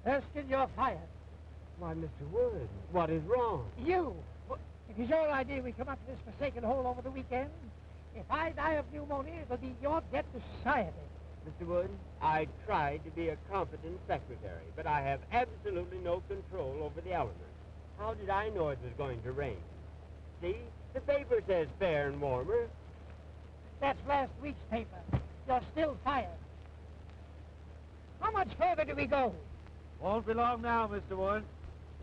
Erskine, you're fired. Why, Mr. Wood, what is wrong? You! It is your idea we come up to this forsaken hole over the weekend. If I die of pneumonia, it'll be your debt to society. Mr. Wood, I tried to be a competent secretary, but I have absolutely no control over the elements. How did I know it was going to rain? See, the paper says fair and warmer. That's last week's paper. You're still fired. How much further do we go? Won't be long now, Mr. Wood.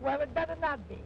Well, it better not be.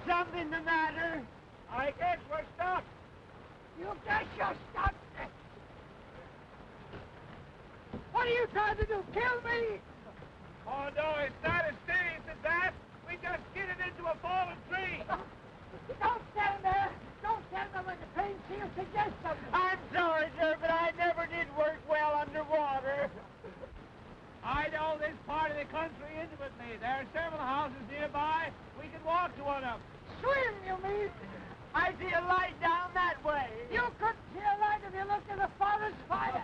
Something the matter? I guess we're stuck. You guess you're stuck. What are you trying to do? Kill me? Oh, no, it's not as serious as that. We just skidded into a fallen tree. Don't stand there. Don't stand there like a trained seal. Suggest something. I'm sorry, sir, but I never did work well underwater. I know this part of the country intimately. There are several houses nearby. We can walk to one of them. Swim, you mean? I see a light down that way. You couldn't see a light if you looked at the forest fire.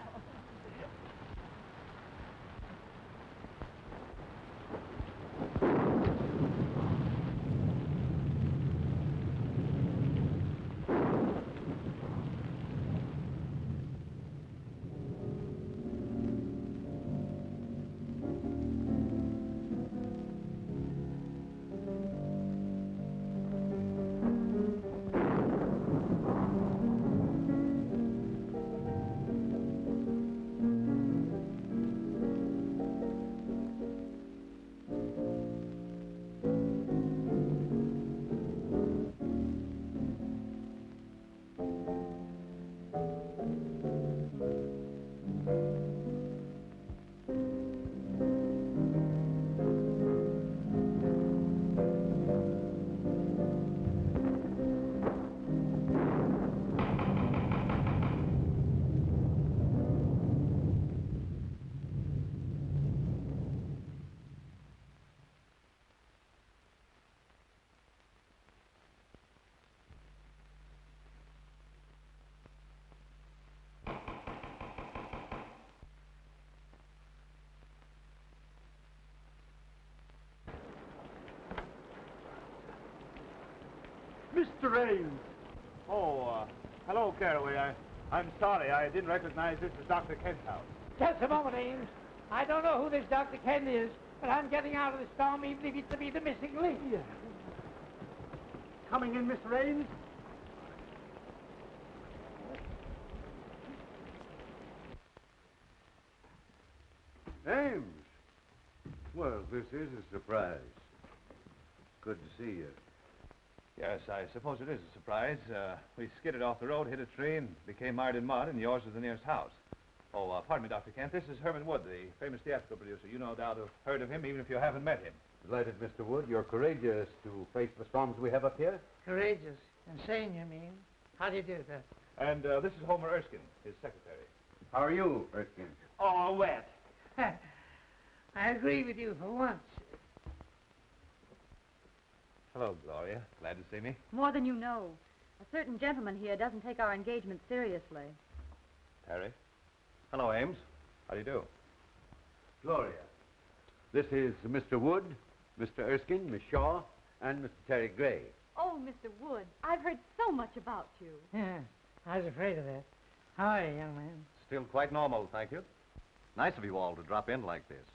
Mr. Ames. Oh, hello, Caraway. I'm sorry. I didn't recognize this as Dr. Kent's house. Just a moment, Ames. I don't know who this Dr. Kent is, but I'm getting out of the storm even if it's to be the missing link. Yeah. Coming in, Mr. Ames? Ames! Well, this is a surprise. Good to see you. Yes, I suppose it is a surprise. We skidded off the road, hit a tree, and became mired in mud, and yours was the nearest house. Oh, pardon me, Dr. Kent. This is Herman Wood, the famous theatrical producer. You no doubt have heard of him, even if you haven't met him. Delighted, Mr. Wood. You're courageous to face the storms we have up here. Courageous. Insane, you mean? How do you do that? And this is Homer Erskine, his secretary. How are you, Erskine? All wet. I agree with you for once. Hello, Gloria. Glad to see me. More than you know. A certain gentleman here doesn't take our engagement seriously. Harry. Hello, Ames. How do you do? Gloria. This is Mr. Wood, Mr. Erskine, Miss Shaw, and Mr. Terry Gray. Oh, Mr. Wood, I've heard so much about you. Yeah, I was afraid of that. How are you, young man? Still quite normal, thank you. Nice of you all to drop in like this.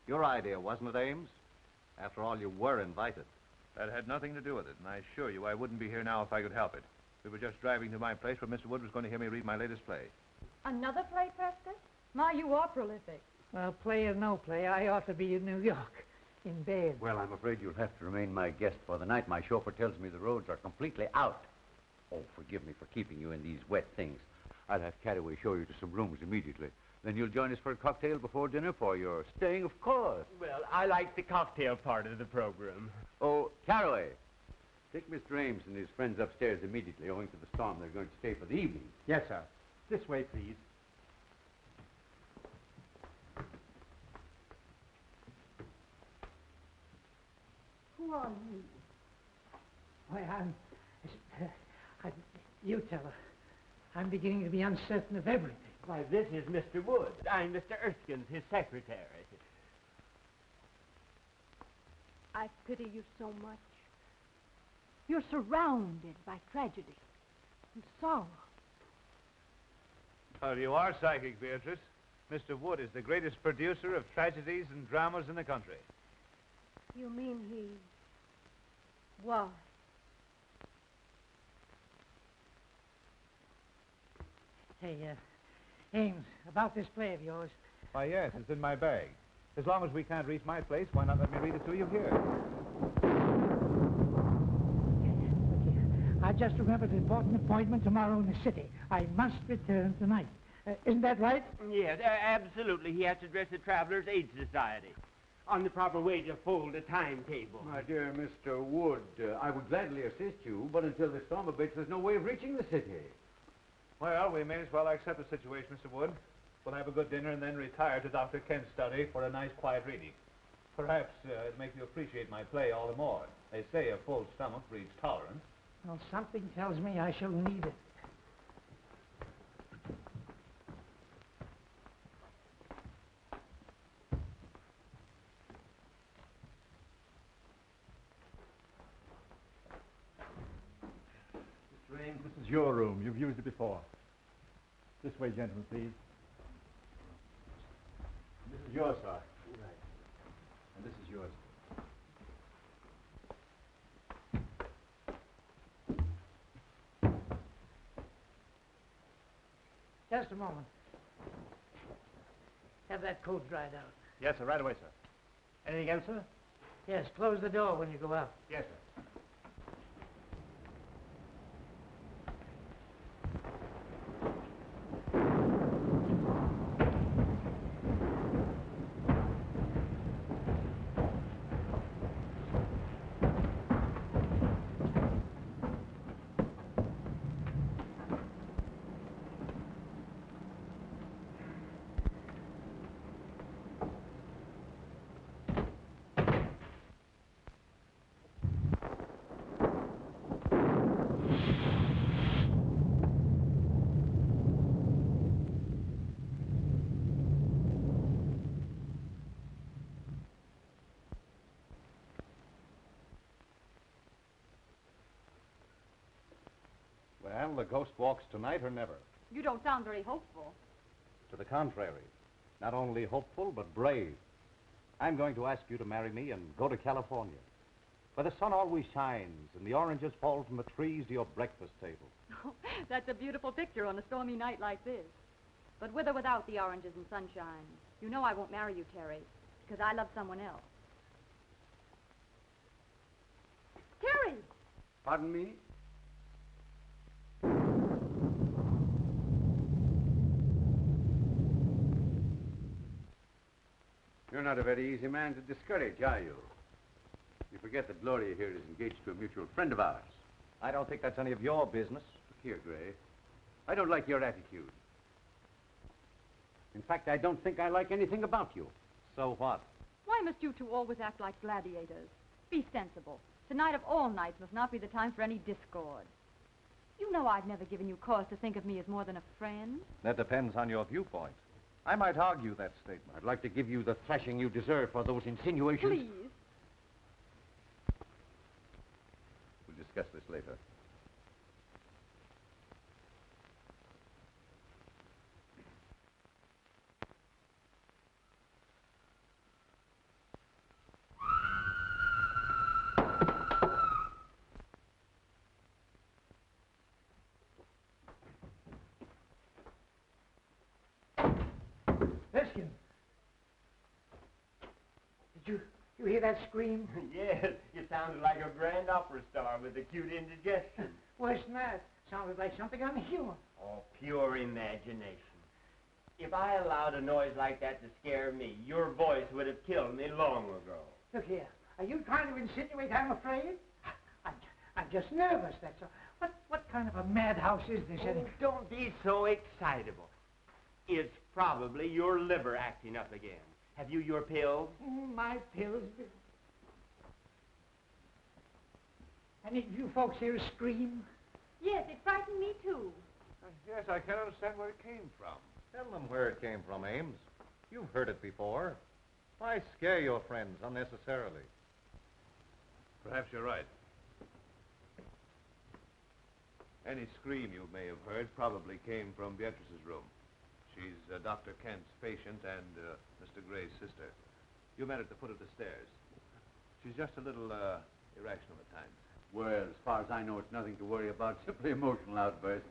Your idea, wasn't it, Ames? After all, you were invited. That had nothing to do with it, and I assure you I wouldn't be here now if I could help it. We were just driving to my place where Mr. Wood was going to hear me read my latest play. Another play, Preston? My, you are prolific. Well, play or no play, I ought to be in New York, in bed. Well, I'm afraid you'll have to remain my guest for the night. My chauffeur tells me the roads are completely out. Oh, forgive me for keeping you in these wet things. I'll have Caraway show you to some rooms immediately. Then you'll join us for a cocktail before dinner for your staying, of course. Well, I like the cocktail part of the program. Oh, Caraway, take Mr. Ames and his friends upstairs immediately. Owing to the storm, they're going to stay for the evening. Yes, sir. This way, please. Who are you? Why, I'm you tell her. I'm beginning to be uncertain of everything. Why, this is Mr. Wood. I'm Mr. Erskine, his secretary. I pity you so much. You're surrounded by tragedy and sorrow. Well, you are psychic, Beatrice. Mr. Wood is the greatest producer of tragedies and dramas in the country. You mean he was? Hey, Ames, about this play of yours. Why, yes, it's in my bag. As long as we can't reach my place, why not let me read it to you here? Look here. I just remembered an important appointment tomorrow in the city. I must return tonight. Isn't that right? Yes, absolutely. He has to address the Travelers' Aid Society on the proper way to fold a timetable. My dear Mr. Wood, I would gladly assist you, but until the storm abates, there's no way of reaching the city. Well, we may as well accept the situation, Mr. Wood. We'll have a good dinner and then retire to Dr. Kent's study for a nice, quiet reading. Perhaps it'll make you appreciate my play all the more. They say a full stomach breeds tolerance. Well, something tells me I shall need it. Mr. Ames, this is your room. You've used it before. This way, gentlemen, please. This is yours, sir. Right. And this is yours. Just a moment. Have that coat dried out. Yes, sir. Right away, sir. Anything else, sir? Yes, close the door when you go out. Yes, sir. Well, the ghost walks tonight or never. You don't sound very hopeful. To the contrary. Not only hopeful, but brave. I'm going to ask you to marry me and go to California, where the sun always shines and the oranges fall from the trees to your breakfast table. That's a beautiful picture on a stormy night like this. But with or without the oranges and sunshine, you know I won't marry you, Terry, because I love someone else. Terry! Pardon me? You're not a very easy man to discourage, are you? You forget that Gloria here is engaged to a mutual friend of ours. I don't think that's any of your business. Look here, Gray. I don't like your attitude. In fact, I don't think I like anything about you. So what? Why must you two always act like gladiators? Be sensible. Tonight of all nights must not be the time for any discord. You know I've never given you cause to think of me as more than a friend. That depends on your viewpoint. I might argue that statement. I'd like to give you the thrashing you deserve for those insinuations. Please. We'll discuss this later. Erskine. Did you hear that scream? Yes, you sounded like a grand opera star with acute indigestion. Worse than that. Sounded like something on the humor. Oh, pure imagination. If I allowed a noise like that to scare me, your voice would have killed me long ago. Look here. Are you trying to insinuate I'm afraid? I'm just nervous, that's all. What kind of a madhouse is this, Oh, anyway? don't be so excitable. It's probably your liver acting up again. Have you your pills? My pills. Any of you folks here scream? Yes, it frightened me too. Yes, I can't understand where it came from. Tell them where it came from, Ames. You've heard it before. Why scare your friends unnecessarily? Perhaps you're right. Any scream you may have heard probably came from Beatrice's room. She's Dr. Kent's patient and Mr. Gray's sister. You met at the foot of the stairs. She's just a little irrational at times. Well, as far as I know, it's nothing to worry about. Simply emotional outbursts.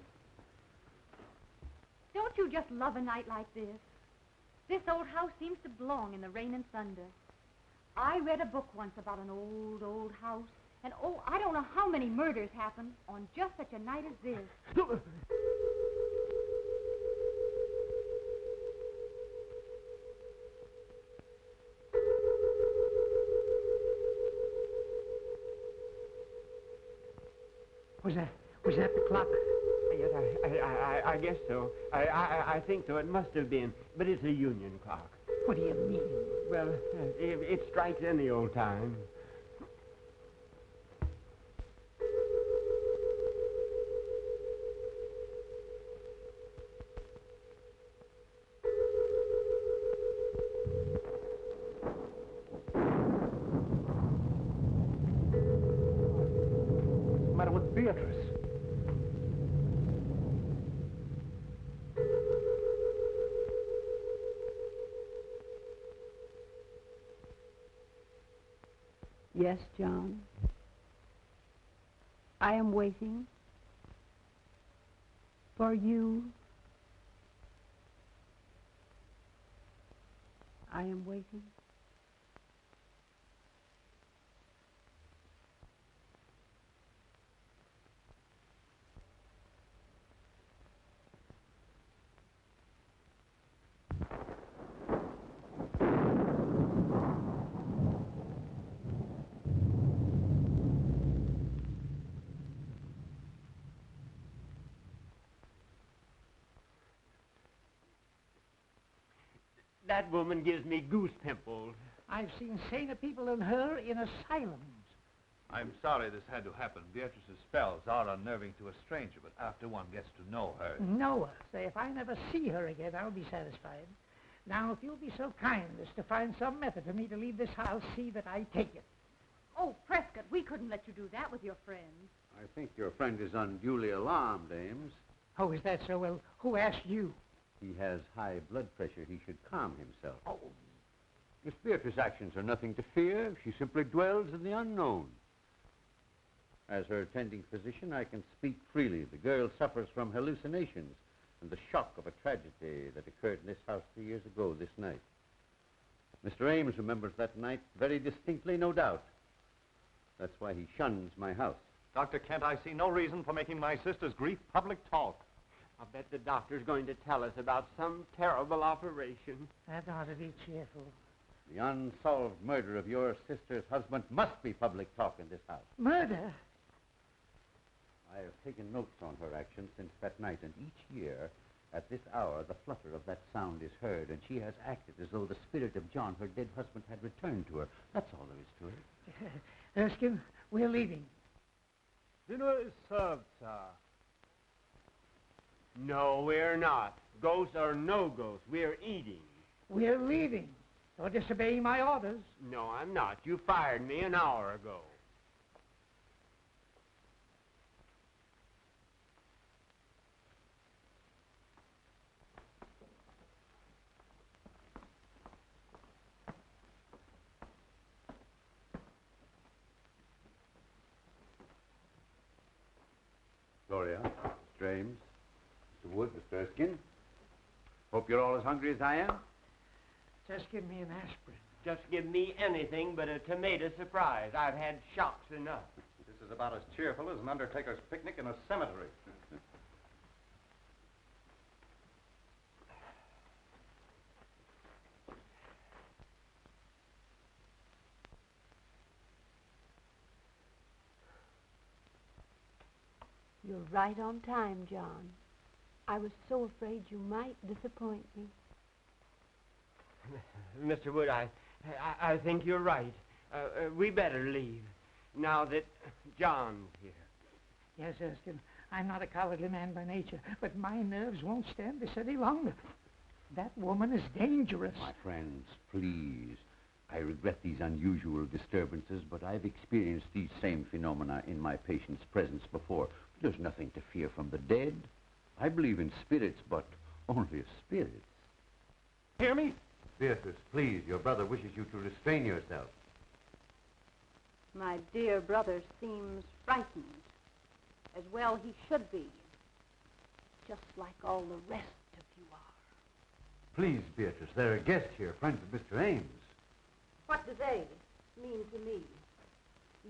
Don't you just love a night like this? This old house seems to belong in the rain and thunder. I read a book once about an old, old house, and oh, I don't know how many murders happened on just such a night as this. Was that the clock? Yes, I guess so. I think so. It must have been. But it's a union clock. What do you mean? Well, it strikes any old time. What's the matter with Beatrice? Yes, John. I am waiting for you. I am waiting. That woman gives me goose pimples. I've seen saner people than her in asylums. I'm sorry this had to happen. Beatrice's spells are unnerving to a stranger, but after one gets to know her... Know her. Say, if I never see her again, I'll be satisfied. Now, if you'll be so kind as to find some method for me to leave this house, see that I take it. Oh, Prescott, we couldn't let you do that with your friends. I think your friend is unduly alarmed, Ames. Oh, is that so? Well, who asked you? He has high blood pressure. He should calm himself. Oh, Miss Beatrice's actions are nothing to fear. She simply dwells in the unknown. As her attending physician, I can speak freely. The girl suffers from hallucinations and the shock of a tragedy that occurred in this house 3 years ago this night. Mr. Ames remembers that night very distinctly, no doubt. That's why he shuns my house. Dr. Kent, I see no reason for making my sister's grief public talk. I'll bet the doctor's going to tell us about some terrible operation. that ought to be cheerful. The unsolved murder of your sister's husband must be public talk in this house. Murder? I have taken notes on her actions since that night, and each year, at this hour, the flutter of that sound is heard, and she has acted as though the spirit of John, her dead husband, had returned to her. That's all there is to it. Erskine, we're leaving. Dinner is served, sir. No, we're not. Ghosts or no ghosts, we're eating. We're leaving. You're disobeying my orders. No, I'm not. You fired me an hour ago. Gloria, Mr. Ames, Mr. Wood, Mr. Erskine. Hope you're all as hungry as I am. Just give me an aspirin. Just give me anything but a tomato surprise. I've had shocks enough. This is is about as cheerful as an undertaker's picnic in a cemetery. You're right on time, John. I was so afraid you might disappoint me. Mr. Wood, I think you're right. We better leave, now that John's here. Yes, Erskine, I'm not a cowardly man by nature, but my nerves won't stand this any longer. That woman is dangerous. My friends, please. I regret these unusual disturbances, but I've experienced these same phenomena in my patient's presence before. There's nothing to fear from the dead. I believe in spirits, but only spirits. Hear me? Beatrice, please, your brother wishes you to restrain yourself. My dear brother seems frightened. As well he should be. Just like all the rest of you are. Please, Beatrice, there are guests here, friends of Mr. Ames. What do they mean to me?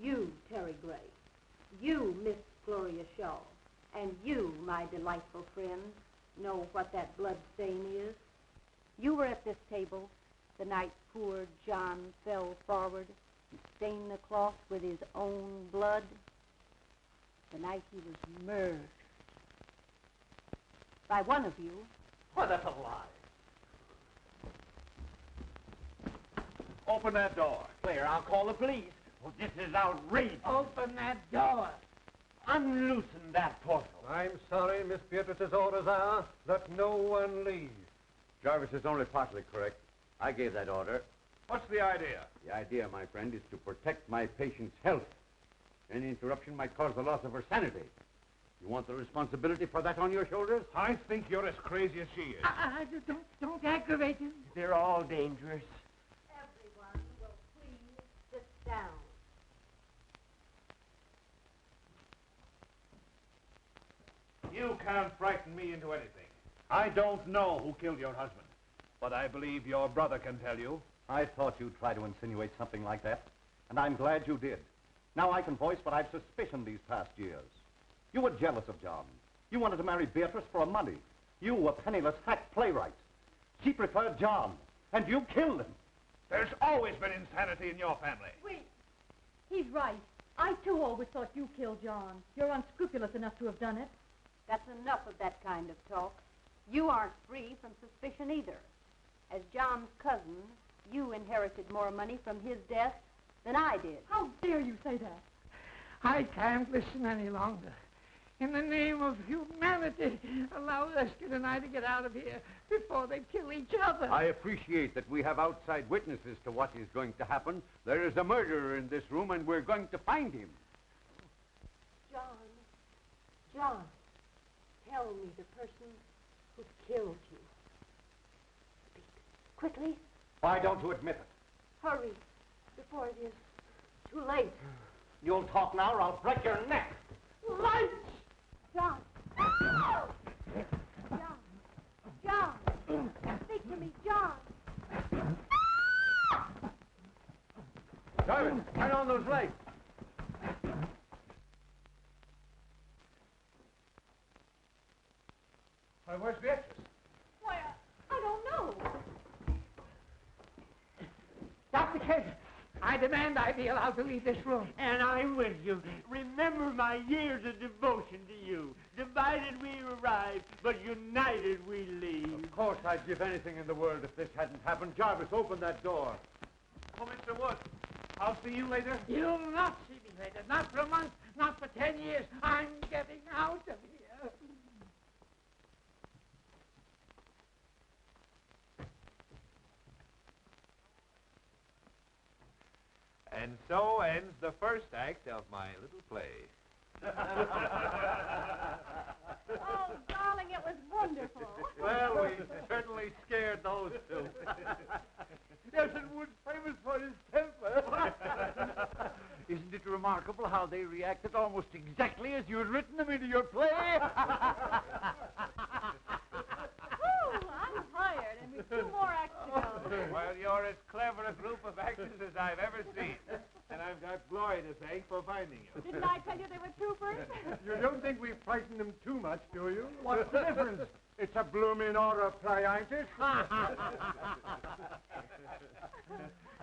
You, Terry Gray. You, Miss Gloria Shaw. And you, my delightful friend, know what that blood stain is. You were at this table the night poor John fell forward and stained the cloth with his own blood. The night he was murdered. By one of you. Why, that's a lie. Open that door. Claire, I'll call the police. Oh, this is outrageous. Open that door. Unloosen that portal. I'm sorry, Miss Beatrice's orders are that no one leave. Jarvis is only partly correct. I gave that order. What's the idea? The idea, my friend, is to protect my patient's health. Any interruption might cause the loss of her sanity. You want the responsibility for that on your shoulders? I think you're as crazy as she is. Don't aggravate him. They're all dangerous. Everyone will please sit down. You can't frighten me into anything. I don't know who killed your husband, but I believe your brother can tell you. I thought you'd try to insinuate something like that, and I'm glad you did. Now I can voice what I've suspicioned these past years. You were jealous of John. You wanted to marry Beatrice for money. You, a penniless hack playwright. She preferred John, and you killed him. There's always been insanity in your family. Wait. He's right. I, too, always thought you killed John. You're unscrupulous enough to have done it. That's enough of that kind of talk. You aren't free from suspicion either. As John's cousin, you inherited more money from his death than I did. How dare you say that? I can't listen any longer. In the name of humanity, allow Erskine and I to get out of here before they kill each other. I appreciate that we have outside witnesses to what is going to happen. There is a murderer in this room, and we're going to find him. John, tell me the person who killed you. Speak quickly. Why don't you admit it? Hurry, before it is too late. You'll talk now or I'll break your neck. Lights! John! John! Speak to me, John! Jarvis, turn on those lights. Why, where's Beatrice? Why, I don't know. Dr. Kent, I demand I be allowed to leave this room. And I'm with you. Remember my years of devotion to you. Divided we arrive, but united we leave. Of course, I'd give anything in the world if this hadn't happened. Jarvis, open that door. Oh, Mr. Wood, I'll see you later. You'll not see me later. Not for a month, not for 10 years. I'm getting out of here. And so ends the first act of my little play. Oh, darling, it was wonderful. Well, we certainly scared those two. Nelson Wood's famous for his temper. Isn't it remarkable how they reacted almost exactly as you had written them into your play? Whew, I'm tired, and we've 2 more acts to go. Well, you're as clever a group of actors as I've ever seen. And And I've got Glory to thank for finding you. Didn't I tell you they were troopers? You don't think we frightened them too much, do you? What's the difference? It's a blooming order of play, ain't it?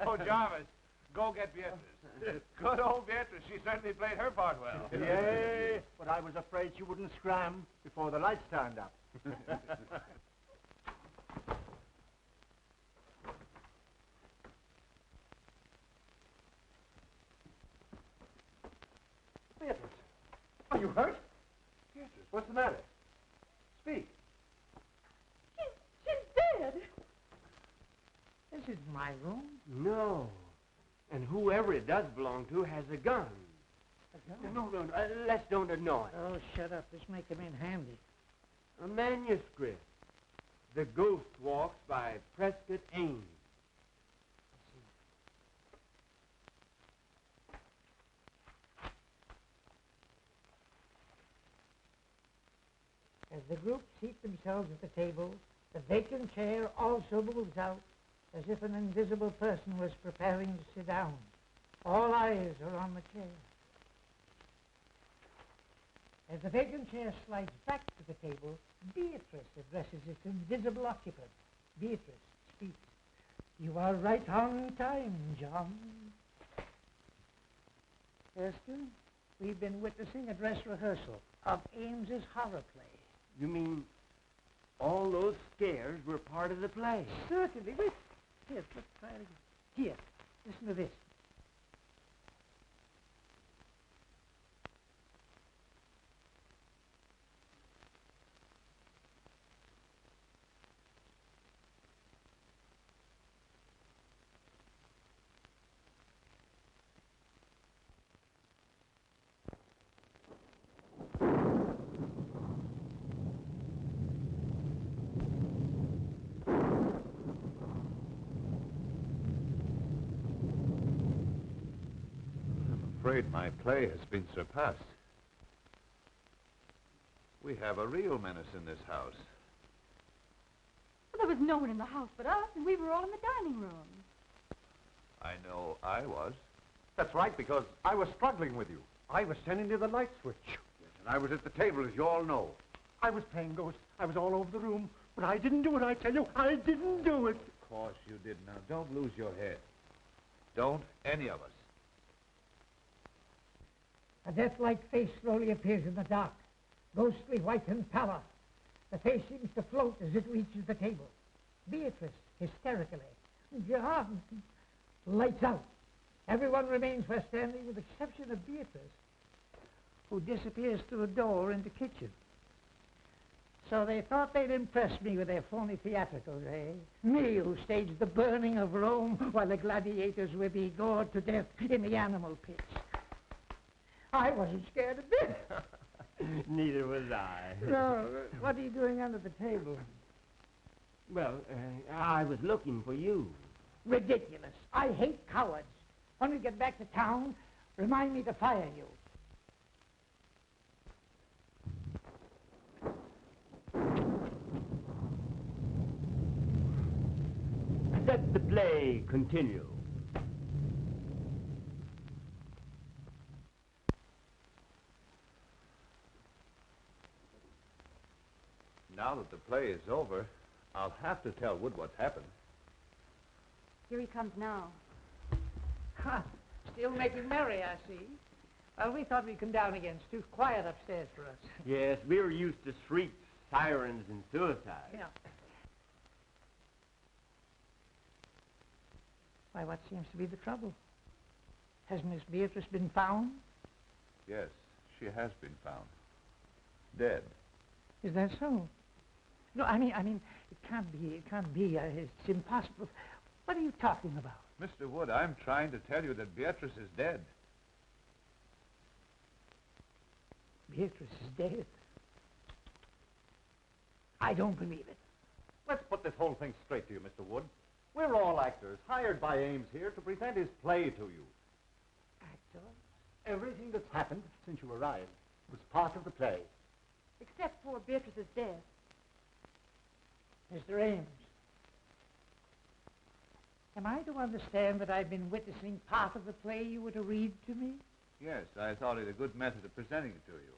Oh, Jarvis, go get Beatrice. Good old Beatrice. She certainly played her part well. Yay, but I was afraid she wouldn't scram before the lights turned up. Beatrice, are you hurt? Beatrice, what's the matter? Speak. She's dead. This isn't my room. No. And whoever it does belong to has a gun. A gun? No, let's don't annoy. Oh, shut up. This may come in handy. A manuscript. The Ghost Walks by Prescott Ames. As the group seat themselves at the table, the vacant chair also moves out, as if an invisible person was preparing to sit down. All eyes are on the chair. As the vacant chair slides back to the table, Beatrice addresses its invisible occupant. Beatrice speaks. You are right on time, John. Erskine, we've been witnessing a dress rehearsal of Ames's horror play. You mean all those scares were part of the play? Certainly. Wait. Here, let's try it again. Here, listen to this. I'm afraid my play has been surpassed. We have a real menace in this house. Well, there was no one in the house but us, and we were all in the dining room. I know I was. That's right, because I was struggling with you. I was sending you the light switch. And I was at the table, as you all know. I was playing ghost. I was all over the room. But I didn't do it, I tell you. I didn't do it. Of course you did. Now, don't lose your head. Don't any of us. A death-like face slowly appears in the dark, ghostly white and pallor. The face seems to float as it reaches the table. Beatrice, hysterically. John! Lights out. Everyone remains where standing with the exception of Beatrice, who disappears through a door in the kitchen. So they thought they'd impress me with their phony theatricals, eh? Me, who staged the burning of Rome while the gladiators were being gored to death in the animal pits. I wasn't scared a bit. Neither was I. No, what are you doing under the table? Well, I was looking for you. Ridiculous. I hate cowards. When we get back to town, remind me to fire you. Let the play continue. Now that the play is over, I'll have to tell Wood what's happened. Here he comes now. Ha! Still making merry, I see. Well, we thought we'd come down again. It's too quiet upstairs for us. Yes, we're used to shrieks, sirens, and suicide. Yeah. Why, what seems to be the trouble? Has Miss Beatrice been found? Yes, she has been found. Dead. Is that so? No, I mean, it can't be. It's impossible. What are you talking about? Mr. Wood, I'm trying to tell you that Beatrice is dead. Beatrice is dead. I don't believe it. Let's put this whole thing straight to you, Mr. Wood. We're all actors, hired by Ames here to present his play to you. Actor? Everything that's happened since you arrived was part of the play. Except poor Beatrice's death. Mr. Ames. Am I to understand that I've been witnessing part of the play you were to read to me? Yes, I thought it a good method of presenting it to you.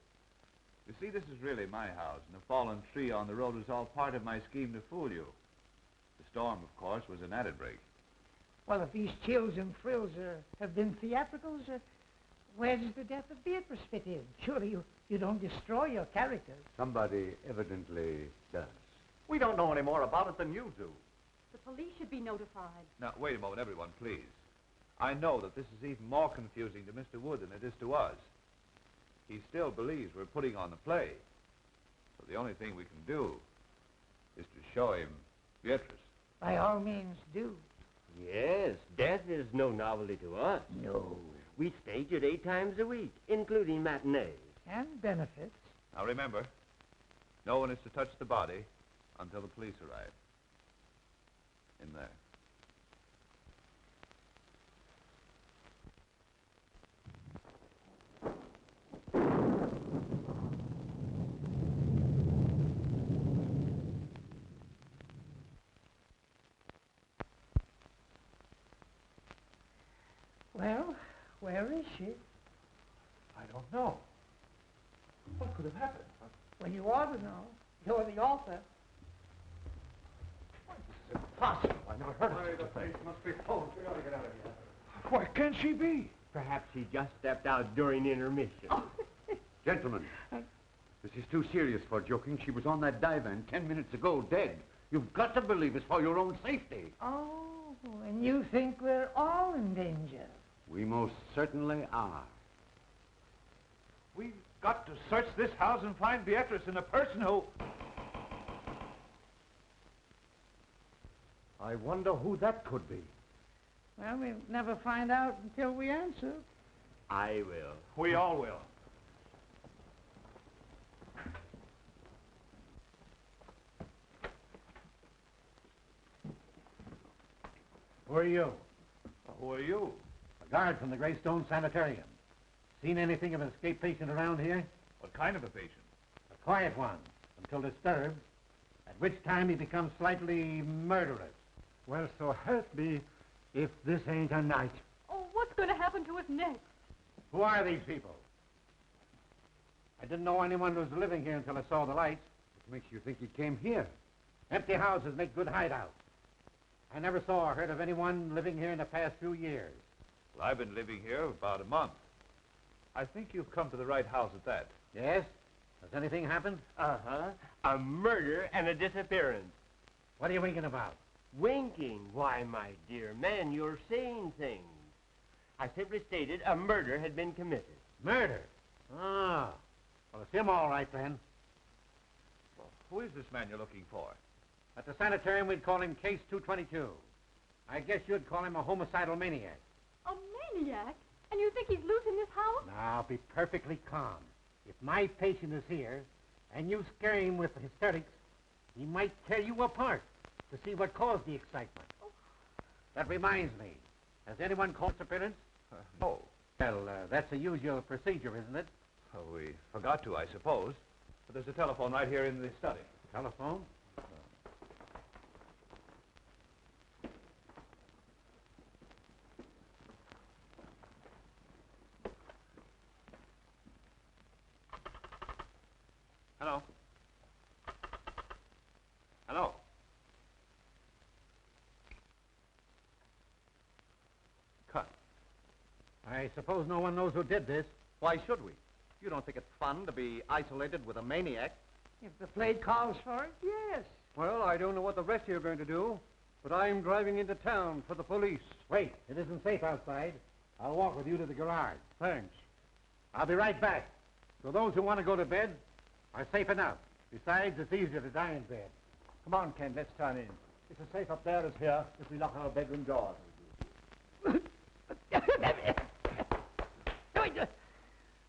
You see, this is really my house, and the fallen tree on the road was all part of my scheme to fool you. The storm, of course, was an added break. Well, if these chills and thrills have been theatricals, where does the death of Beatrice fit in? Surely you don't destroy your characters. Somebody evidently does. We don't know any more about it than you do. The police should be notified. Now, wait a moment, everyone, please. I know that this is even more confusing to Mr. Wood than it is to us. He still believes we're putting on the play. So the only thing we can do is to show him Beatrice. By all means, do. Yes, death is no novelty to us. No. We stage it 8 times a week, including matinees. And benefits. Now remember, no one is to touch the body until the police arrive. In there. Well, where is she? I don't know. What could have happened? Well, you ought to know. You're the author. This is impossible. I never heard of such a thing. Must be false. We gotta get out of here. Where can she be? Perhaps he just stepped out during intermission. Gentlemen, this is too serious for joking. She was on that divan 10 minutes ago, dead. You've got to believe it's for your own safety. Oh, and you think we're all in danger? We most certainly are. We've got to search this house and find Beatrice and the person who... I wonder who that could be. Well, we'll never find out until we answer. I will. We all will. Who are you? Who are you? A guard from the Greystone Sanitarium. Seen anything of an escaped patient around here? What kind of a patient? A quiet one, until disturbed, at which time he becomes slightly murderous. Well, so help me if this ain't a night. Oh, what's going to happen to us next? Who are these people? I didn't know anyone was living here until I saw the lights. What makes you think he came here? Empty houses make good hideouts. I never saw or heard of anyone living here in the past few years. Well, I've been living here about a month. I think you've come to the right house at that. Yes? Has anything happened? Uh-huh. A murder and a disappearance. What are you winking about? Winking? Why, my dear man, you're saying things. I simply stated a murder had been committed. Murder? Ah. Well, it's him all right, then. Well, who is this man you're looking for? At the sanitarium, we'd call him Case 222. I guess you'd call him a homicidal maniac. A maniac? And you think he's loose in this house? Now, be perfectly calm. If my patient is here, and you scare him with hysterics, he might tear you apart to see what caused the excitement. Oh. That reminds me. Has anyone called appearance? No. Well, that's a usual procedure, isn't it? Oh, we forgot to, I suppose. But there's a telephone right here in the study. Telephone? Hello? Hello? Cut. I suppose no one knows who did this. Why should we? You don't think it's fun to be isolated with a maniac? If the play calls for it, yes. Well, I don't know what the rest of you are going to do, but I'm driving into town for the police. Wait, it isn't safe outside. I'll walk with you to the garage. Thanks. I'll be right back. So those who want to go to bed are safe enough. Besides, it's easier to die in bed. Come on, Ken, let's turn in. It's as safe up there as here if we lock our bedroom doors.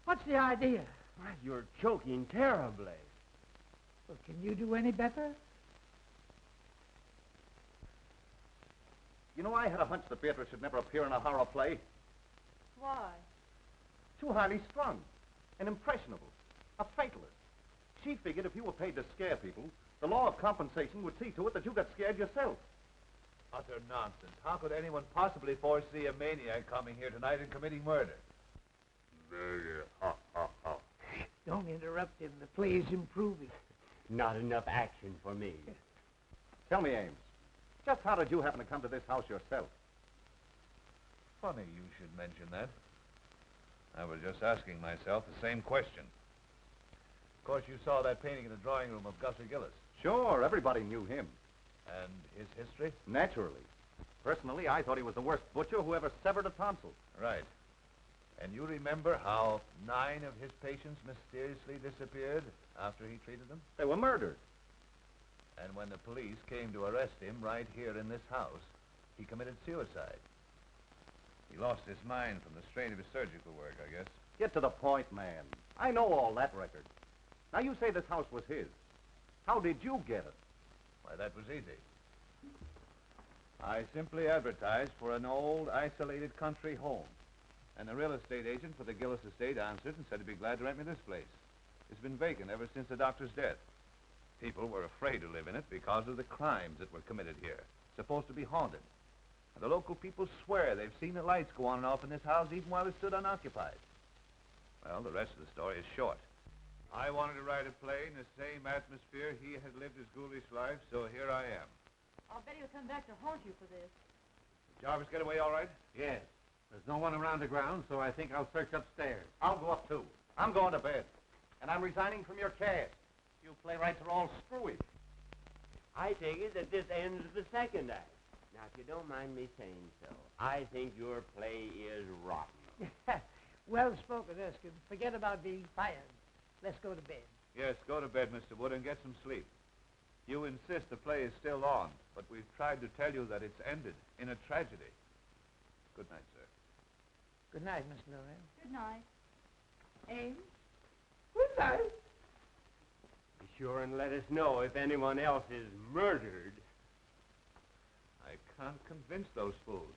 What's the idea? Why, you're choking terribly. Well, can you do any better? You know, I had a hunch that Beatrice should never appear in a horror play. Why? Too highly strung and impressionable. A fatalist. She figured if you were paid to scare people, the law of compensation would see to it that you got scared yourself. Utter nonsense. How could anyone possibly foresee a maniac coming here tonight and committing murder? Don't interrupt him. The play's improving. Not enough action for me. Tell me, Ames, just how did you happen to come to this house yourself? Funny you should mention that. I was just asking myself the same question. Of course, you saw that painting in the drawing room of Gussie Gillis. Sure, everybody knew him. And his history? Naturally. Personally, I thought he was the worst butcher who ever severed a tonsil. Right. And you remember how 9 of his patients mysteriously disappeared after he treated them? They were murdered. And when the police came to arrest him right here in this house, he committed suicide. He lost his mind from the strain of his surgical work, I guess. Get to the point, man. I know all that record. Now, you say this house was his. How did you get it? Why, that was easy. I simply advertised for an old, isolated country home. And the real estate agent for the Gillis estate answered and said he'd be glad to rent me this place. It's been vacant ever since the doctor's death. People were afraid to live in it because of the crimes that were committed here. It's supposed to be haunted. And the local people swear they've seen the lights go on and off in this house even while it stood unoccupied. Well, the rest of the story is short. I wanted to write a play in the same atmosphere he had lived his ghoulish life, so here I am. I'll bet he'll come back to haunt you for this. Jarvis get away all right? Yes. There's no one around the ground, so I think I'll search upstairs. I'll go up, too. I'm going to bed. And I'm resigning from your cast. You playwrights are all screwy. I take it that this ends the second act. Now, if you don't mind me saying so, I think your play is rotten. Well spoken, Erskine. Forget about being fired. Let's go to bed. Yes, go to bed, Mr. Wood, and get some sleep. You insist the play is still on, but we've tried to tell you that it's ended in a tragedy. Good night, sir. Good night, Miss Loren. Good night. Ames? Good night. Be sure and let us know if anyone else is murdered. I can't convince those fools.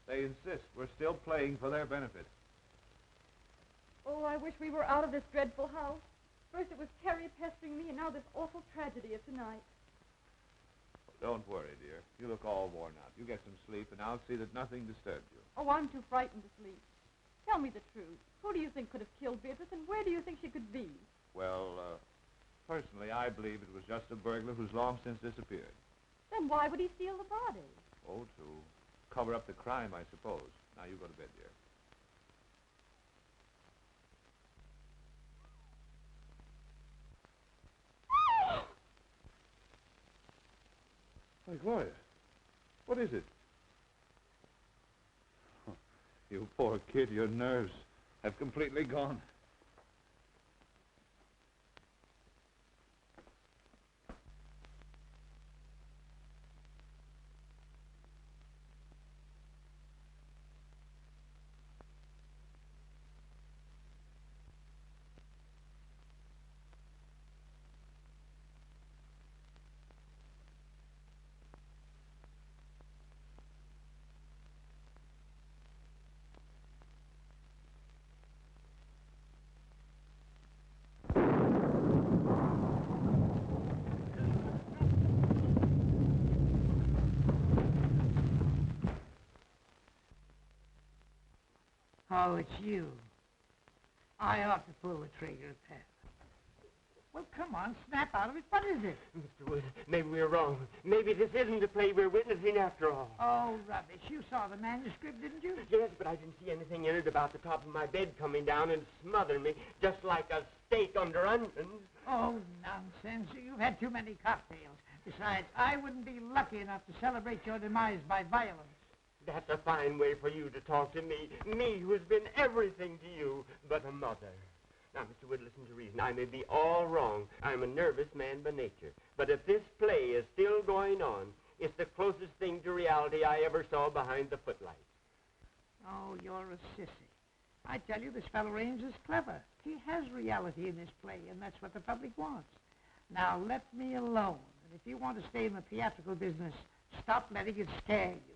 They insist we're still playing for their benefit. Oh, I wish we were out of this dreadful house. First it was Terry pestering me, and now this awful tragedy of tonight. Don't worry, dear. You look all worn out. You get some sleep, and I'll see that nothing disturbs you. Oh, I'm too frightened to sleep. Tell me the truth. Who do you think could have killed Beatrice, and where do you think she could be? Well, personally, I believe it was just a burglar who's long since disappeared. Then why would he steal the body? Oh, to cover up the crime, I suppose. Now, you go to bed, dear. Why, Gloria, what is it? You poor kid, your nerves have completely gone. Oh, it's you. I ought to pull the trigger at that. Well, come on, snap out of it. What is it? Mr. Wood, maybe we're wrong. Maybe this isn't the play we're witnessing after all. Oh, rubbish. You saw the manuscript, didn't you? Yes, but I didn't see anything in it about the top of my bed coming down and smothering me, just like a steak under onions. Oh, nonsense. You've had too many cocktails. Besides, I wouldn't be lucky enough to celebrate your demise by violence. That's a fine way for you to talk to me. Me, who's been everything to you but a mother. Now, Mr. Wood, listen to reason. I may be all wrong. I'm a nervous man by nature. But if this play is still going on, it's the closest thing to reality I ever saw behind the footlights. Oh, you're a sissy. I tell you, this fellow Ames is clever. He has reality in this play, and that's what the public wants. Now, let me alone. And if you want to stay in the theatrical business, stop letting it scare you.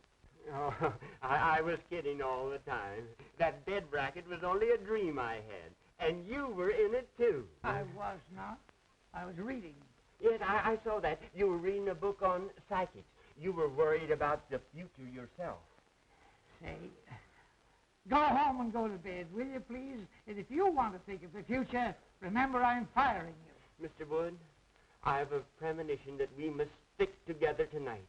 Oh, I was kidding all the time. That bed bracket was only a dream I had, and you were in it, too. I was not. I was reading. Yes, I saw that. You were reading a book on psychics. You were worried about the future yourself. Say, go home and go to bed, will you, please? And if you want to think of the future, remember I'm firing you. Mr. Wood, I have a premonition that we must stick together tonight.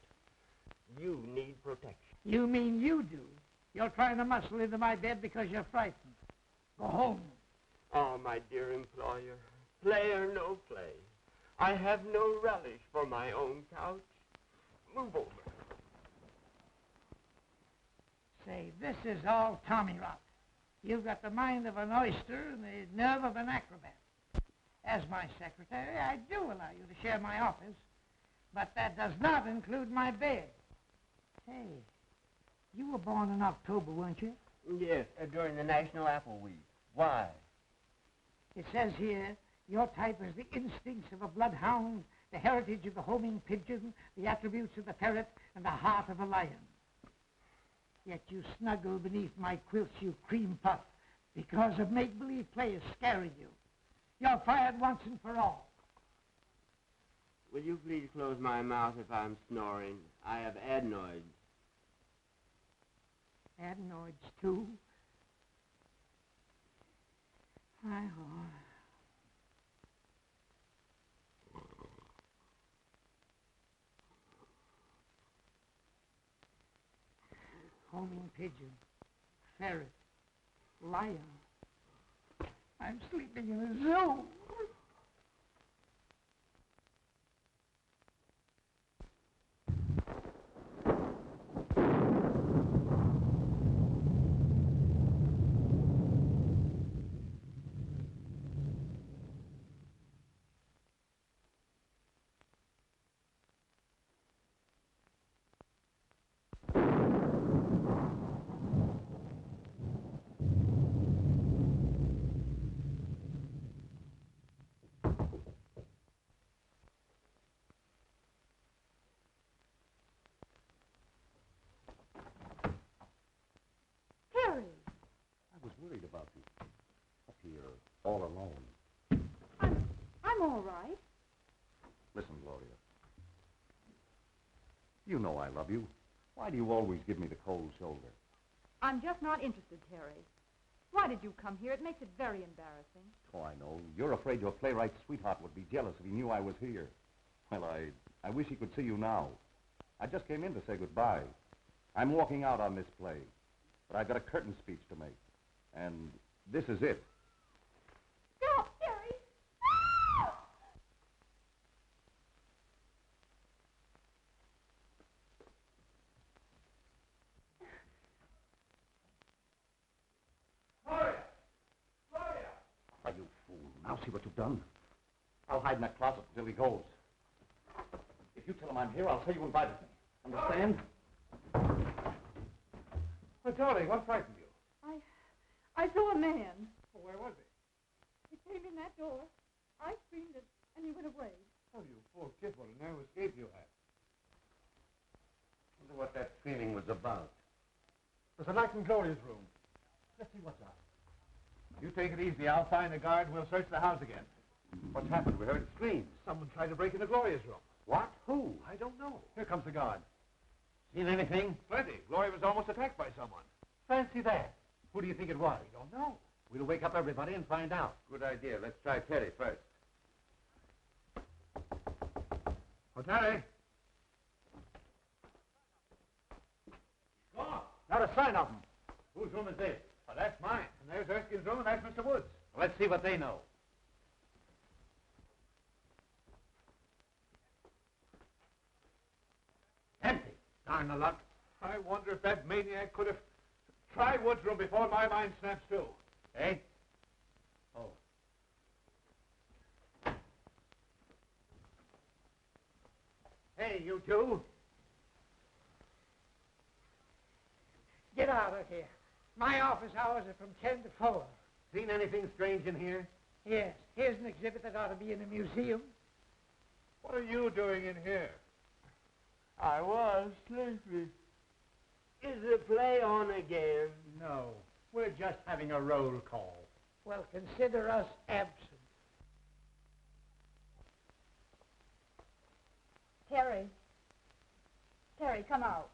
You need protection. You mean you do? You're trying to muscle into my bed because you're frightened. Go home. Oh, my dear employer, play or no play, I have no relish for my own couch. Move over. Say, this is all tommy rot. You've got the mind of an oyster and the nerve of an acrobat. As my secretary, I do allow you to share my office, but that does not include my bed. Hey, you were born in October, weren't you? Yes, during the National Apple Week. Why? It says here, your type is the instincts of a bloodhound, the heritage of the homing pigeon, the attributes of the ferret, and the heart of a lion. Yet you snuggle beneath my quilts, you cream puff, because of make-believe players scaring you. You're fired once and for all. Will you please close my mouth if I'm snoring? I have adenoids. Adenoids, too? Hi-ho. Homing pigeon, ferret, lion. I'm sleeping in a zoo. Terry, I was worried about you. Up here, all alone. I'm all right. Listen, Gloria. You know I love you. Why do you always give me the cold shoulder? I'm just not interested, Terry. Why did you come here? It makes it very embarrassing. Oh, I know. You're afraid your playwright sweetheart would be jealous if he knew I was here. Well, I wish he could see you now. I just came in to say goodbye. I'm walking out on this play, but I've got a curtain speech to make. And this is it. Stop, Terry! Gloria! Gloria! Are you fool? Now see what you've done. I'll hide in that closet until he goes. If you tell him I'm here, I'll say you invited me. Understand? Well, darling, what frightened you? I saw a man. Oh, where was he? He came in that door. I screamed and he went away. Oh, you poor kid, what a nervous escape you had. Wonder what that feeling was about. There's a light in Gloria's room. Let's see what's up. You take it easy. I'll find the guard. We'll search the house again. What's happened? We heard screams. Someone tried to break into Gloria's room. What? Who? I don't know. Here comes the guard. Seen anything? Plenty. Gloria was almost attacked by someone. Fancy that. Who do you think it was? We don't know. We'll wake up everybody and find out. Good idea. Let's try Terry first. Oh, Terry. Gone. Not a sign of him. Whose room is this? Oh, that's mine. And there's Erskine's room, and that's Mr. Wood's. Well, let's see what they know. Empty. Darn the luck. I wonder if that maniac could have tried Wood's room before my mind snaps to. Eh? Oh. Hey, you two. Get out of here. My office hours are from 10 to 4. Seen anything strange in here? Yes, here's an exhibit that ought to be in a museum. What are you doing in here? I was sleepy. Is the play on again? No. We're just having a roll call. Well, consider us absent. Terry. Terry, come out.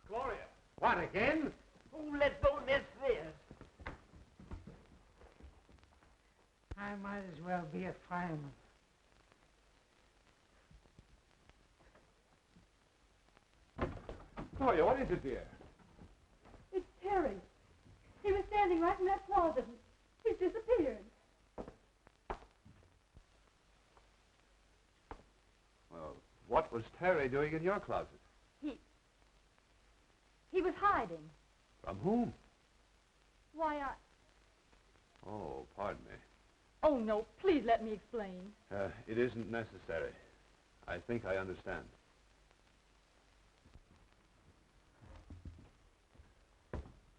Gloria. What, again? Oh, let's don't miss this. I might as well be a fireman. Gloria, what is it, dear? It's Terry. He was standing right in that closet. He's disappeared. Well, what was Terry doing in your closet? He was hiding. From whom? Why, Oh, pardon me. Oh, no, please let me explain. It isn't necessary. I think I understand.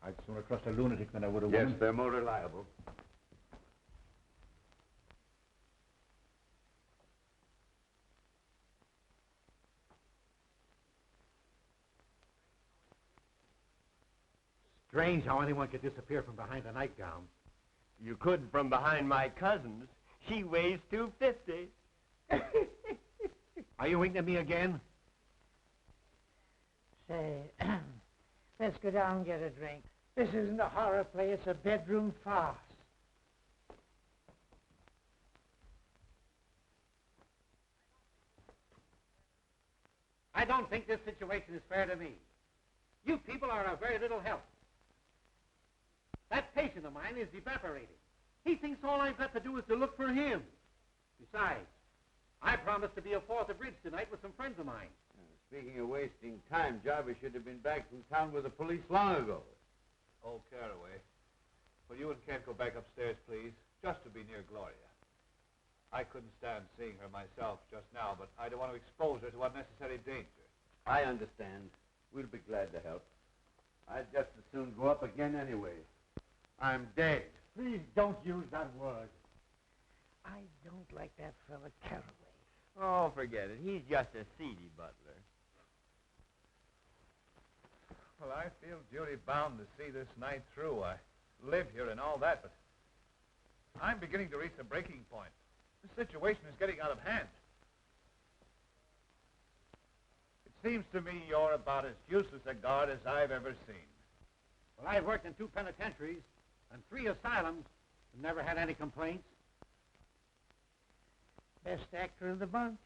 I'd sooner trust a lunatic than I would a Yes, woman. they're more reliable. Strange how anyone could disappear from behind a nightgown. You could from behind my cousin's. She weighs 250. Are you winking at me again? Say, let's go down and get a drink. This isn't a horror play, it's a bedroom farce. I don't think this situation is fair to me. You people are of very little help. That patient of mine is evaporating. He thinks all I've got to do is to look for him. Besides, I promised to be a fourth of bridge tonight with some friends of mine. Speaking of wasting time, Jarvis should have been back from town with the police long ago. Oh, Caraway. Will you and Kent go back upstairs, please? Just to be near Gloria. I couldn't stand seeing her myself just now, but I don't want to expose her to unnecessary danger. I understand. We'll be glad to help. I'd just as soon go up again anyway. I'm dead. Please don't use that word. I don't like that fella Caraway. Oh, forget it. He's just a seedy butler. Well, I feel duty-bound to see this night through. I live here and all that, but I'm beginning to reach a breaking point. The situation is getting out of hand. It seems to me you're about as useless a guard as I've ever seen. Well, I've worked in 2 penitentiaries and 3 asylums and never had any complaints. Best actor of the bunch.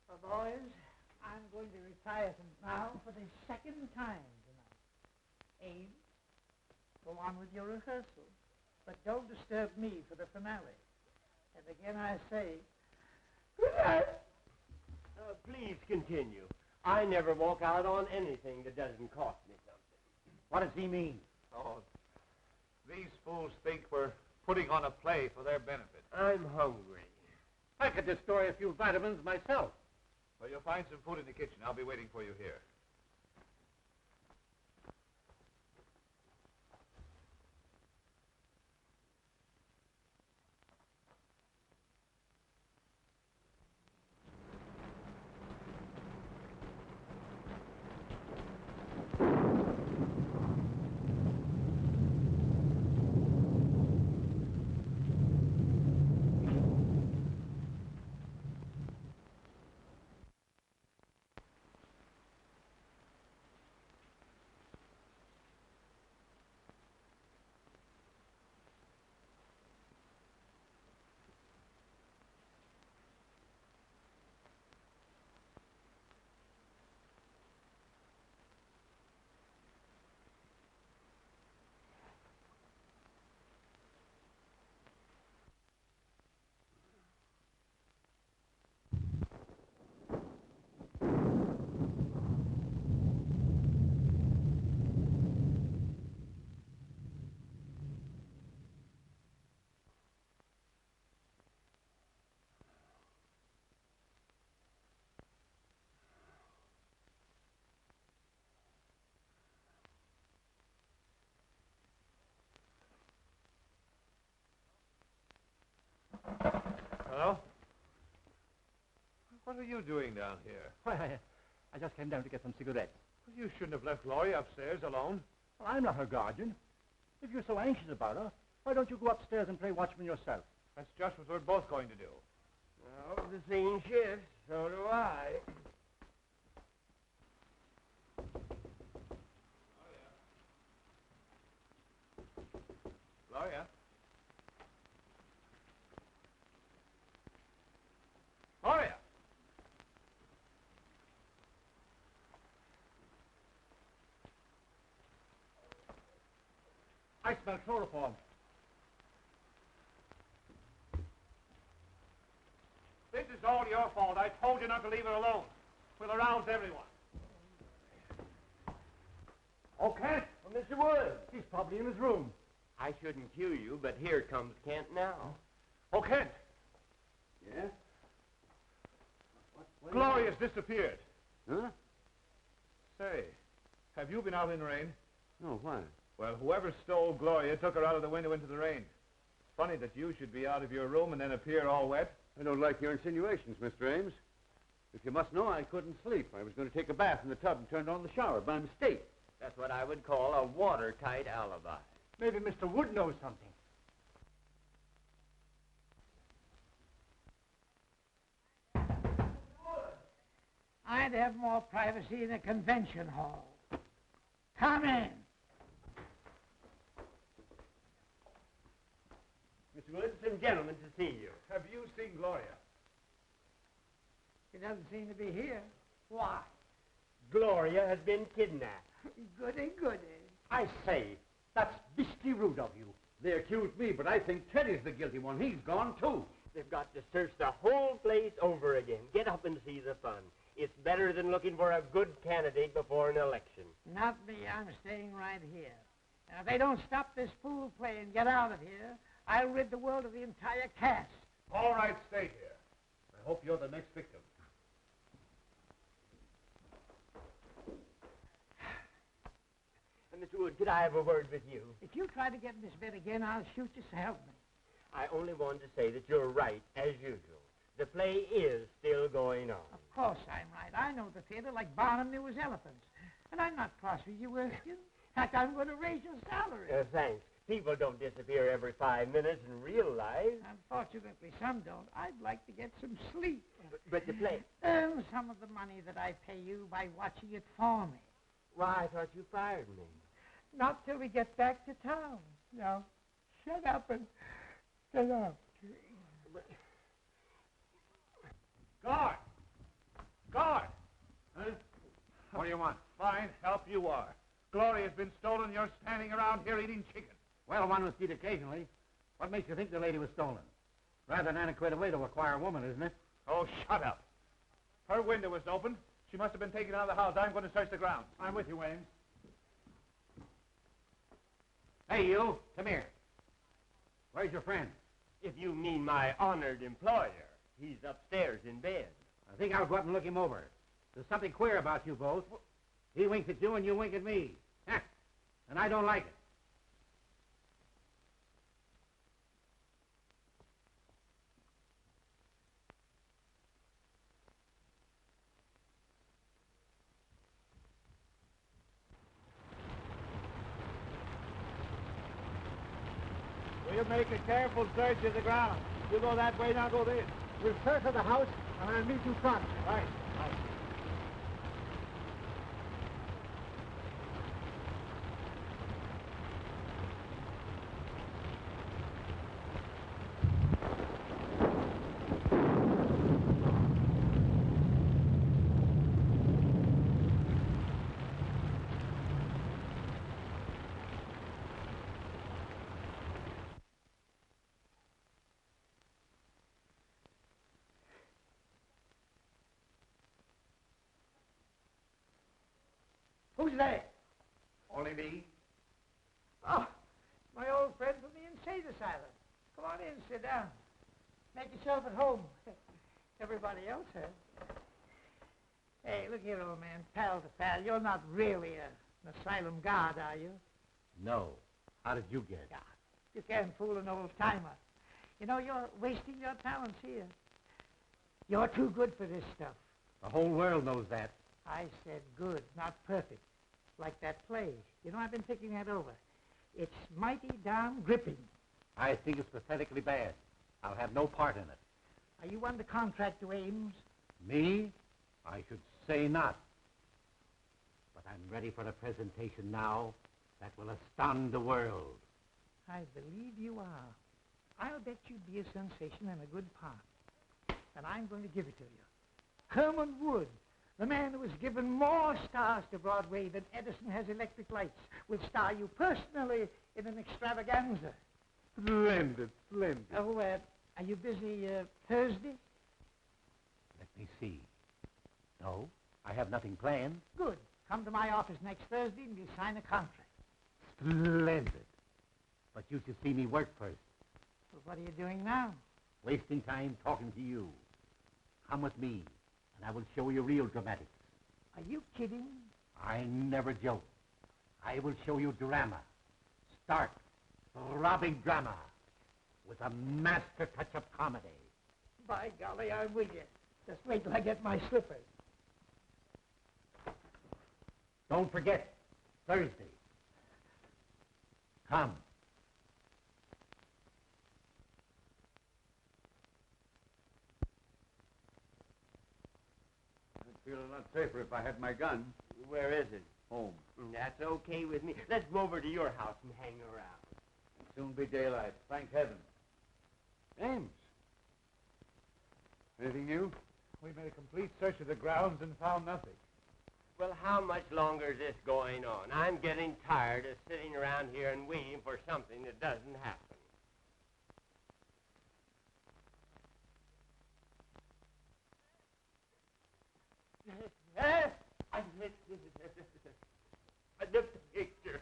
Well, boys, I'm going to retire from now for the second time tonight. Ames, go on with your rehearsal, but don't disturb me for the finale. And again I say, good night. Please continue. I never walk out on anything that doesn't cost me something. What does he mean? Oh, these fools think we're putting on a play for their benefit. I'm hungry. I could destroy a few vitamins myself. Well, you'll find some food in the kitchen. I'll be waiting for you here. Hello? What are you doing down here? Why, I just came down to get some cigarettes. Well, you shouldn't have left Gloria upstairs alone. Well, I'm not her guardian. If you're so anxious about her, why don't you go upstairs and play watchman yourself? That's just what we're both going to do. Well, the scene shifts. So do I. Gloria? Gloria! I smell chloroform. This is all your fault. I told you not to leave her alone. We'll arouse everyone. Oh, Kent? Well, Mr. Wood. He's probably in his room. I shouldn't cue you, but here comes Kent now. Oh, Kent! Yeah? Gloria's disappeared. Huh? Say, have you been out in the rain? No, why? Well, whoever stole Gloria took her out of the window into the rain. Funny that you should be out of your room and then appear all wet. I don't like your insinuations, Mr. Ames. If you must know, I couldn't sleep. I was going to take a bath in the tub and turned on the shower by mistake. That's what I would call a watertight alibi. Maybe Mr. Wood knows something. I'd have more privacy in a convention hall. Come in. Mr. Wood, some gentlemen to see you. Have you seen Gloria? She doesn't seem to be here. Why? Gloria has been kidnapped. Goody, goody. I say, that's beastly rude of you. They accuse me, but I think Teddy's the guilty one. He's gone, too. They've got to search the whole place over again. Get up and see the fun. It's better than looking for a good candidate before an election. Not me. I'm staying right here. Now, if they don't stop this fool play and get out of here, I'll rid the world of the entire cast. All right, stay here. I hope you're the next victim. Mr. Wood, could I have a word with you? If you try to get in this bed again, I'll shoot you, so help me. I only wanted to say that you're right, as usual. The play is still going on. Of course I'm right. I know the theater like Barnum knew his elephants. And I'm not cross with you, Erskine. In fact, I'm going to raise your salary. Thanks. People don't disappear every 5 minutes in real life. Unfortunately, some don't. I'd like to get some sleep. But the play... Earn some of the money that I pay you by watching it for me. Why, I thought you fired me. Not till we get back to town. Now, shut up and get up. Guard! Guard! Huh? What do you want? Fine help you are. Gloria's been stolen. You're standing around here eating chicken. Well, one must eat occasionally. What makes you think the lady was stolen? Rather an antiquated way to acquire a woman, isn't it? Oh, shut up. Her window was open. She must have been taken out of the house. I'm going to search the grounds. I'm with you, Ames. Hey, you, come here. Where's your friend? If you mean my honored employer, he's upstairs in bed. I think I'll go up and look him over. There's something queer about you both. He winks at you and you wink at me. Heh. And I don't like it. We'll make a careful search of the ground. You go that way, now go this. We'll search the house, and I'll meet you front. Right. Right. Who's there? Only me? Oh, my old friend from the insane asylum. Come on in, sit down. Make yourself at home. Everybody else has. Hey, look here, old man, pal to pal. You're not really an asylum guard, are you? No. How did you get it? God, you can't fool an old-timer. You know, you're wasting your talents here. You're too good for this stuff. The whole world knows that. I said good, not perfect. like that play. You know, I've been thinking that over. It's mighty darn gripping. I think it's pathetically bad. I'll have no part in it. Are you under contract to Ames? Me? I should say not. But I'm ready for a presentation now that will astound the world. I believe you are. I'll bet you'd be a sensation and a good part. And I'm going to give it to you. Herman Wood, the man who has given more stars to Broadway than Edison has electric lights, will star you personally in an extravaganza. Splendid, splendid. Oh, are you busy Thursday? Let me see. No, I have nothing planned. Good. Come to my office next Thursday and we'll sign a contract. Splendid. But you should see me work first. Well, what are you doing now? Wasting time talking to you. Come with me, and I will show you real dramatics. Are you kidding? I never joke. I will show you drama. Stark, throbbing drama, with a master touch of comedy. By golly, I'm with you. Just wait till I get my slippers. Don't forget, Thursday. Come. I'd feel a lot safer if I had my gun. Where is it? Home. That's okay with me. Let's go over to your house and hang around. It'll soon be daylight. Thank heaven. Ames. Anything new? We made a complete search of the grounds and found nothing. Well, how much longer is this going on? I'm getting tired of sitting around here and waiting for something that doesn't happen. The picture.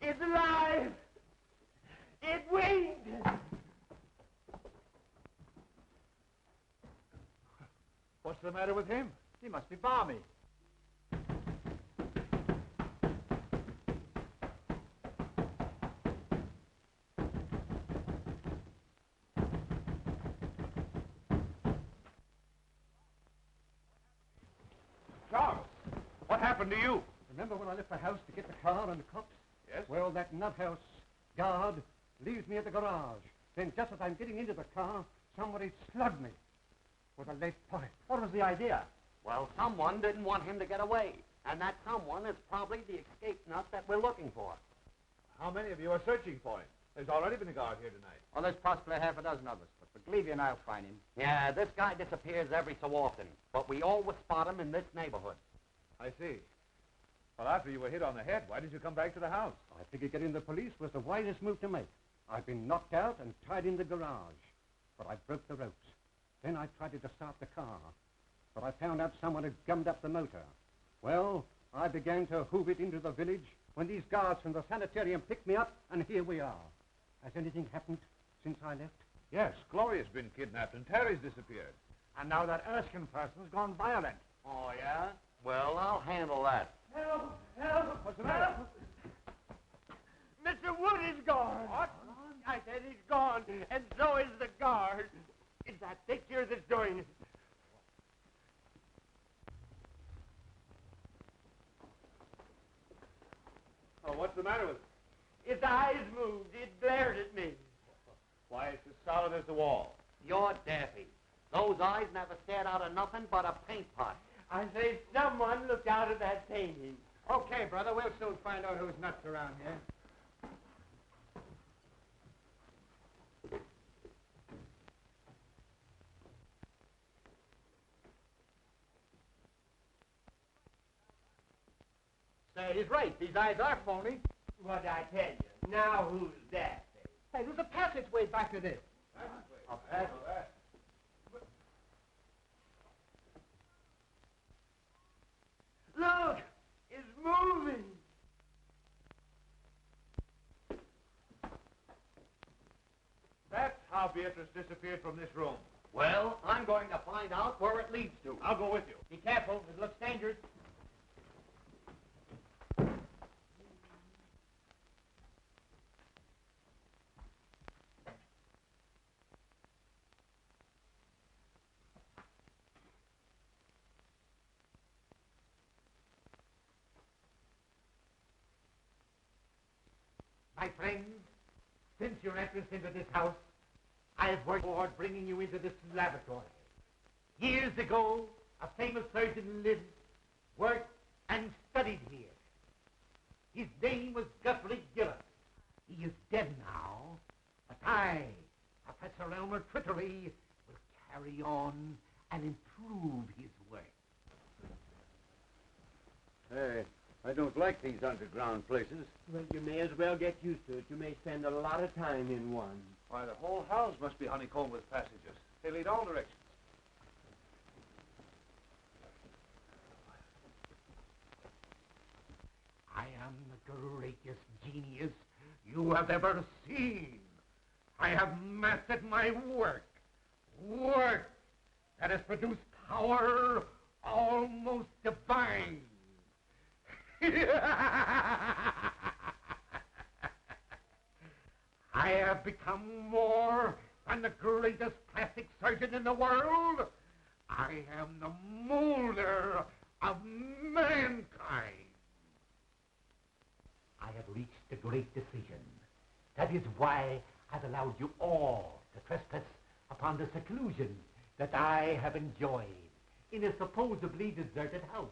It's alive. It winged. What's the matter with him? He must be balmy. Charles, what happened to you? Remember when I left the house to get the car and the cops? Yes? Well, that nut house guard leaves me at the garage. Then just as I'm getting into the car, somebody slugged me with a lead pipe. What was the idea? Well, someone didn't want him to get away. And that someone is probably the escape nut that we're looking for. How many of you are searching for him? There's already been a guard here tonight. Well, there's possibly half a dozen of us, but believe you and I'll find him. Yeah, this guy disappears every so often, but we always spot him in this neighborhood. I see. Well, after you were hit on the head, why did you come back to the house? I figured getting the police was the wisest move to make. I've been knocked out and tied in the garage, but I broke the ropes. Then I tried to start the car, but I found out someone had gummed up the motor. Well, I began to hoof it into the village when these guards from the sanitarium picked me up, and here we are. Has anything happened since I left? Yes, Gloria's been kidnapped and Terry's disappeared. And now that Erskine person's gone violent. Oh, yeah? Well, I'll handle that. Help! Help! What's the matter? Mr. Wood is gone. What? I said he's gone, and so is the guard. It's that picture that's doing it. Oh, what's the matter with it? Its eyes moved. It glared at me. Why, it's as solid as the wall. You're daffy. Those eyes never stared out of nothing but a paint pot. I say someone looked out of that painting. Okay, brother, we'll soon find out who's nuts around here. Say, he's right. These eyes are phony. What'd I tell you? Now who's that? Hey, there's a passageway back to this. A passage? Look! It's moving! That's how Beatrice disappeared from this room. Well, I'm going to find out where it leads to. I'll go with you. Be careful. It looks dangerous. My friends, since your entrance into this house, I have worked toward bringing you into this laboratory. Years ago, a famous surgeon lived, worked, and studied here. His name was Guthrie Gillis. He is dead now, but I, Professor Elmer Trittery, will carry on and improve his work. Hey, I don't like these underground places. Well, you may as well get used to it. You may spend a lot of time in one. Why, the whole house must be honeycombed with passages. They lead all directions. I am the greatest genius you have ever seen. I have mastered my work. Work that has produced power almost divine. I have become more than the greatest plastic surgeon in the world. I am the molder of mankind. I have reached a great decision. That is why I've allowed you all to trespass upon the seclusion that I have enjoyed in a supposedly deserted house.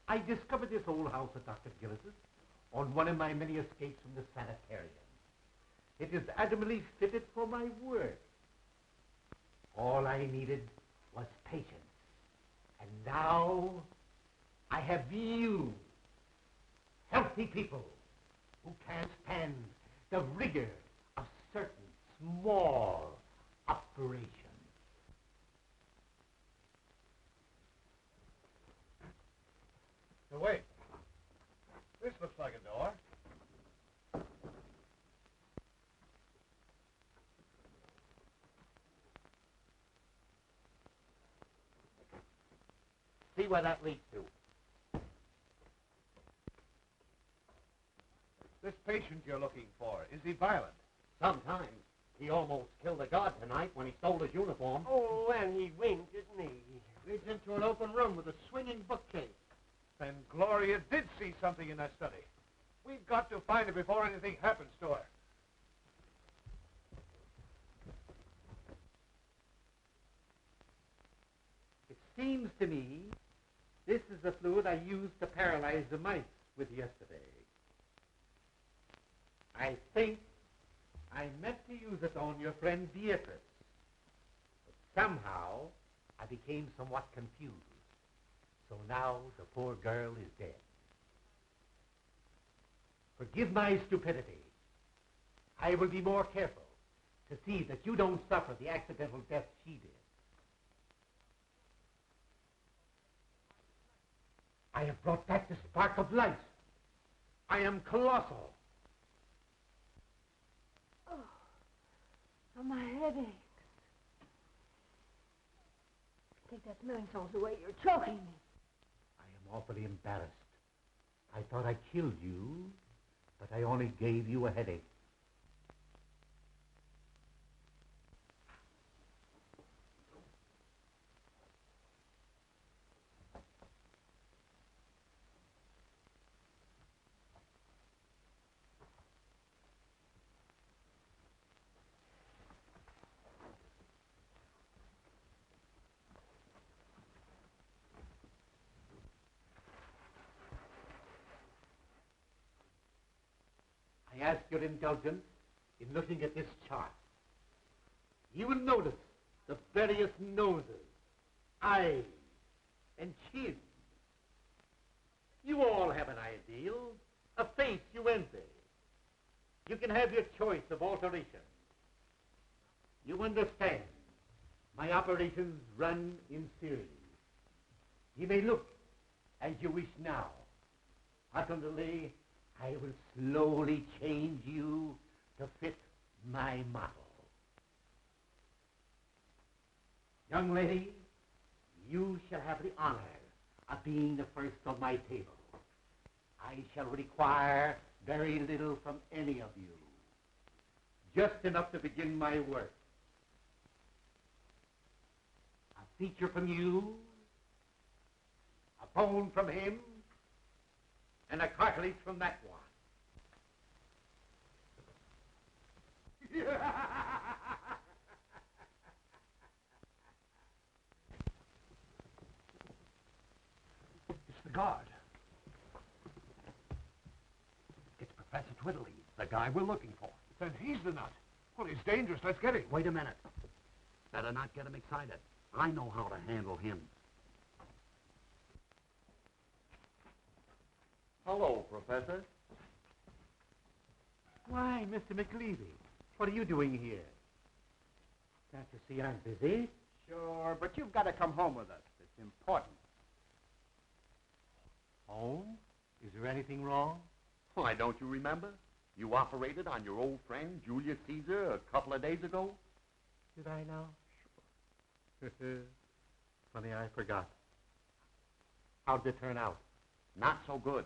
I discovered this old house of Dr. Gillis's on one of my many escapes from the sanitarium. It is admirably fitted for my work. All I needed was patience. And now I have you, healthy people, who can't stand the rigor of certain small operations. Now, wait. This looks like a door. See where that leads to. This patient you're looking for, is he violent? Sometimes. He almost killed a guard tonight when he stole his uniform. Oh, and he winked at me. Leads into an open room with a swinging bookcase. Then Gloria did see something in that study. We've got to find her before anything happens to her. It seems to me this is the fluid I used to paralyze the mice with yesterday. I think I meant to use it on your friend Beatrice. But somehow I became somewhat confused. So now the poor girl is dead. Forgive my stupidity. I will be more careful to see that you don't suffer the accidental death she did. I have brought back the spark of life. I am colossal. Oh, my head aches. Take that smelling salts away. You're choking me. I am awfully embarrassed. I thought I killed you, but I only gave you a headache. I ask your indulgence in looking at this chart. You will notice the various noses, eyes, and chins. You all have an ideal, a face you envy. You can have your choice of alterations. You understand, my operations run in series. You may look as you wish now. Ultimately, I will slowly change you to fit my model. Young lady, you shall have the honor of being the first on my table. I shall require very little from any of you. Just enough to begin my work. A feature from you, a bone from him, and a cartilage from that one. It's the guard. It's Professor Twiddly, the guy we're looking for. Then he's the nut. Well, he's dangerous. Let's get him. Wait a minute. Better not get him excited. I know how to handle him. Hello, Professor. Why, Mr. McLeavy, what are you doing here? Can't you see I'm busy? Sure, but you've got to come home with us. It's important. Home? Is there anything wrong? Why, don't you remember? You operated on your old friend, Julius Caesar, a couple of days ago. Did I now? Sure. Funny, I forgot. How'd it turn out? Not so good.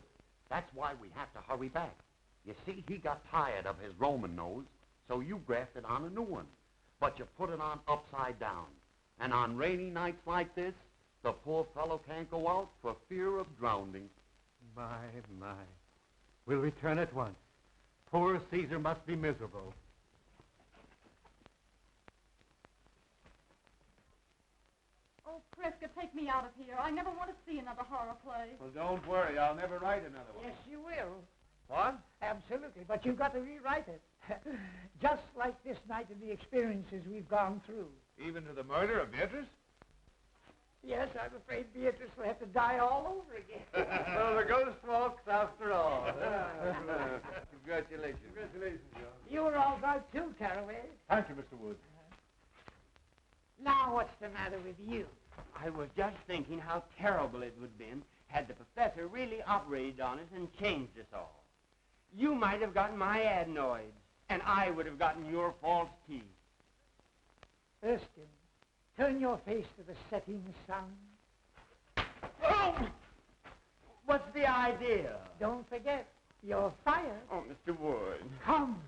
That's why we have to hurry back. You see, he got tired of his Roman nose, so you grafted on a new one. But you put it on upside down. And on rainy nights like this, the poor fellow can't go out for fear of drowning. My. We'll return at once. Poor Caesar must be miserable. Oh, Prescott, take me out of here. I never want to see another horror play. Well, don't worry. I'll never write another one. Yes, you will. What? Absolutely, but you've got to rewrite it. Just like this night and the experiences we've gone through. Even to the murder of Beatrice? Yes, I'm afraid Beatrice will have to die all over again. So the ghost walks after all. Congratulations. Congratulations, John. You were all right too, Caraway. Thank you, Mr. Wood. Now what's the matter with you? I was just thinking how terrible it would have been had the professor really operated on us and changed us all. You might have gotten my adenoids, and I would have gotten your false teeth. Erskine, turn your face to the setting sun. Oh! What's the idea? Don't forget, you're fired. Oh, Mr. Wood. Come.